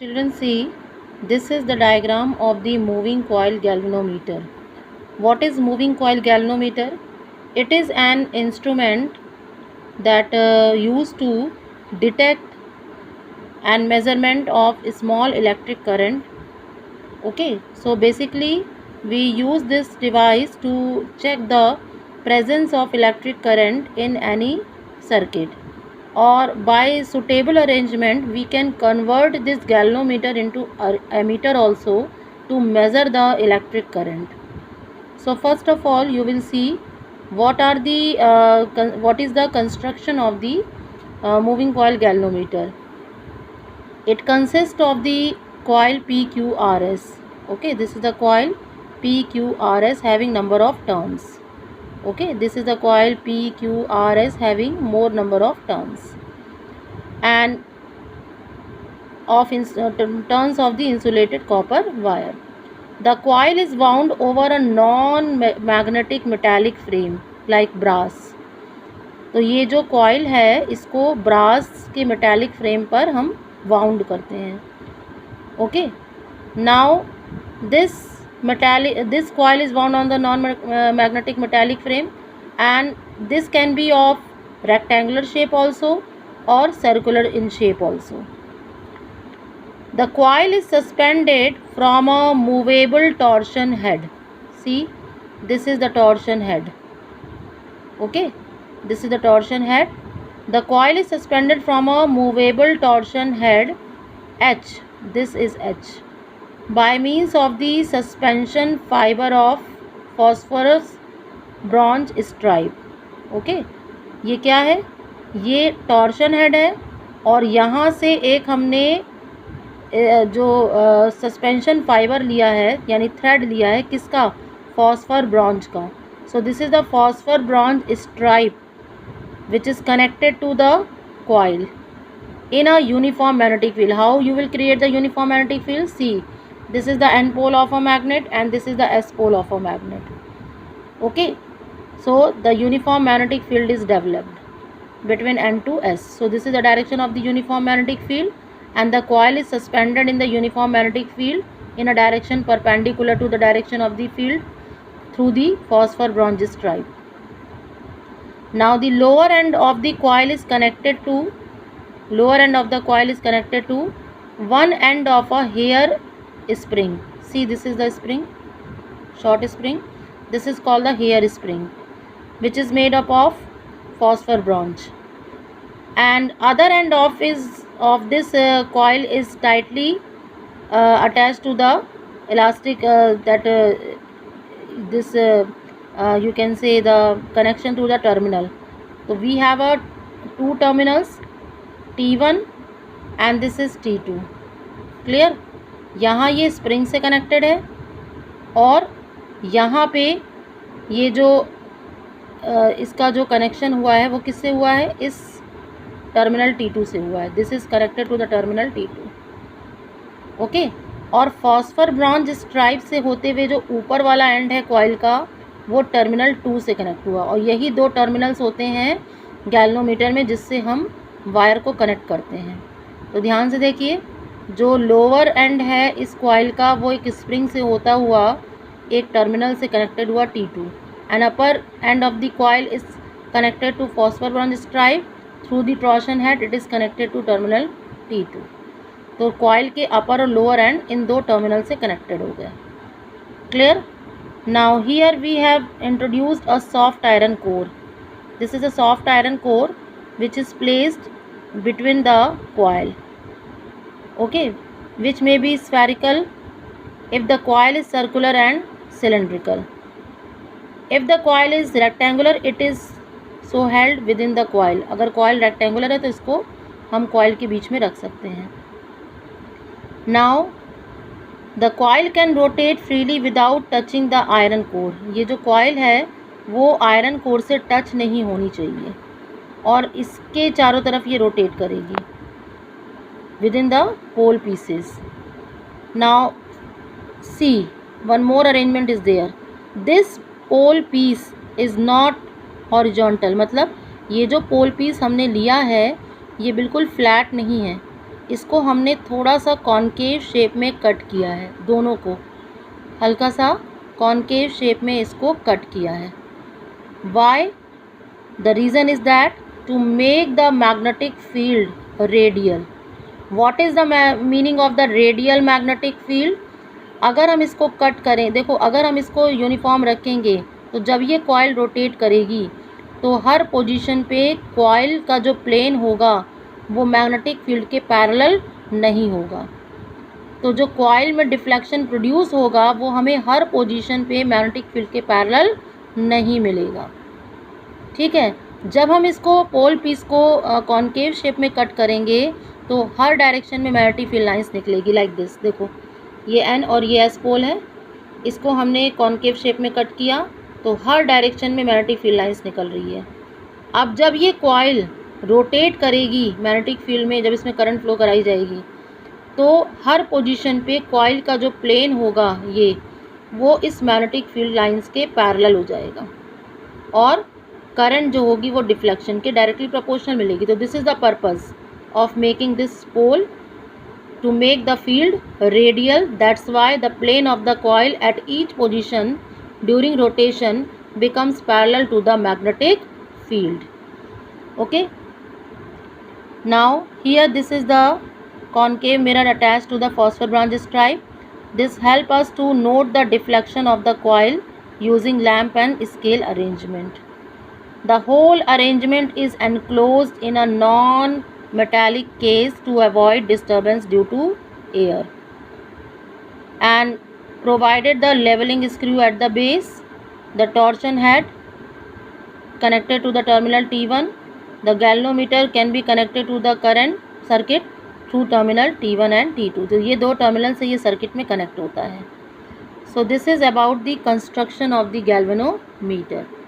Children, see, this is the diagram of the moving coil galvanometer. What is moving coil galvanometer? It is an instrument that used to detect and measurement of small electric current. Okay, so basically we use this device to check the presence of electric current in any circuit, or by suitable arrangement we can convert this galvanometer into a ammeter also to measure the electric current. So first of all you will see what is the construction of the moving coil galvanometer. It consists of the coil PQRS. Okay, this is the coil PQRS having number of turns. Okay, this is the coil PQRS having more number of turns and of turns of the insulated copper wire. The coil is wound over a non-magnetic metallic frame like brass. तो ये जो coil है इसको brass के metallic frame पर हम wound करते हैं. Okay. Now this coil is wound on the non-magnetic metallic frame, and this can be of rectangular shape also or circular in shape also. The coil is suspended from a movable torsion head. See, this is the torsion head. Okay, this is the torsion head. The coil is suspended from a movable torsion head H. This is H. By means of the suspension fiber of phosphorus bronze stripe. Okay, ये क्या है? ये torsion head है और यहाँ से एक हमने जो सस्पेंशन फाइबर लिया है यानी थ्रेड लिया है किसका? फॉस्फर ब्रॉन्ज का. So this is the phosphor bronze stripe which is connected to the coil in a uniform magnetic field. How you will create the uniform magnetic field? See, this is the N pole of a magnet and this is the S pole of a magnet. Okay, so the uniform magnetic field is developed between N to S. So this is the direction of the uniform magnetic field, and the coil is suspended in the uniform magnetic field in a direction perpendicular to the direction of the field through the phosphor bronze stripe. Now the lower end of the coil is connected to one end of a hair spring. See, this is the spring, short spring. This is called the hair spring, which is made up of phosphor bronze, and other end of this coil is tightly attached to the elastic you can say the connection to the terminal. So we have two terminals, T1 and this is T2. Clear? यहाँ ये spring से connected है और यहाँ पे ये जो इसका जो कनेक्शन हुआ है वो किससे हुआ है? इस टर्मिनल T2 से हुआ है. This is connected to the terminal T2. Okay, और फॉस्फर ब्रॉन्ज स्ट्राइप से होते हुए जो ऊपर वाला एंड है कॉइल का वो टर्मिनल 2 से कनेक्ट हुआ, और यही दो टर्मिनल्स होते हैं गैल्वेनोमीटर में जिससे हम वायर को कनेक्ट करते हैं. तो ध्यान से देखिए, जो लोअर एंड है इस कॉइल का वो एक स्प्रिंग से होता हुआ एक टर्मिनल से कनेक्टेड हुआ T2, and upper end of the coil is connected to phosphor bronze stripe through the torsion head. It is connected to terminal T2. तो कॉइल के अपर और लोअर एंड इन दो टर्मिनल से कनेक्टेड हो गया. Clear? Now here we have introduced a soft iron core. This is a soft iron core which is placed between the coil. Okay, which may be spherical if the coil is circular and cylindrical. If the coil is rectangular, it is so held within the coil. अगर coil rectangular है तो इसको हम coil के बीच में रख सकते हैं. Now the coil can rotate freely without touching the iron core. ये जो coil है वो आयरन कोर से टच नहीं होनी चाहिए और इसके चारों तरफ ये रोटेट करेगी within the pole pieces. Now see, one more arrangement is there. This pole piece is not horizontal. मतलब ये जो pole piece हमने लिया है ये बिल्कुल फ्लैट नहीं है, इसको हमने थोड़ा सा कॉनकेव शेप में कट किया है, दोनों को हल्का सा कॉनकेव शेप में इसको कट किया है. Why? The reason is that to make the magnetic field radial. What is the meaning of the radial magnetic field? अगर हम इसको कट करें, देखो अगर हम इसको यूनिफॉर्म रखेंगे तो जब ये कॉइल रोटेट करेगी तो हर पोजीशन पे कॉइल का जो प्लेन होगा वो मैग्नेटिक फील्ड के पैरेलल नहीं होगा. तो जो कॉइल में डिफ्लेक्शन प्रोड्यूस होगा वो हमें हर पोजीशन पे मैग्नेटिक फील्ड के पैरेलल नहीं मिलेगा. ठीक है. जब हम इसको पोल पीस को कॉनकेव शेप में कट करेंगे तो हर डायरेक्शन में मैग्नेटिक फील्ड लाइंस निकलेगी लाइक दिस. देखो ये एन और ये एस पोल है, इसको हमने कॉनकेव शेप में कट किया तो हर डायरेक्शन में मैग्नेटिक फील्ड लाइंस निकल रही है. अब जब ये कॉइल रोटेट करेगी मैग्नेटिक फील्ड में, जब इसमें करंट फ्लो कराई जाएगी तो हर पोजीशन पे कॉइल का जो प्लेन होगा ये वो इस मैग्नेटिक फील्ड लाइंस के पैरेलल हो जाएगा और करंट जो होगी वो डिफ्लेक्शन के डायरेक्टली प्रोपोर्शनल मिलेगी. तो this is the purpose of making this pole, to make the field radial. That's why the plane of the coil at each position during rotation becomes parallel to the magnetic field. Okay. Now here this is the concave mirror attached to the phosphor branch stripe. This help us to note the deflection of the coil using lamp and scale arrangement. The whole arrangement is enclosed in a non-metallic case to avoid disturbance due to air, and provided the leveling screw at the base, the torsion head connected to the terminal T1. The galvanometer can be connected to the current circuit through terminal T1 and T2. तो ये दो terminal से ये circuit में connect होता है. So this is about the construction of the galvanometer.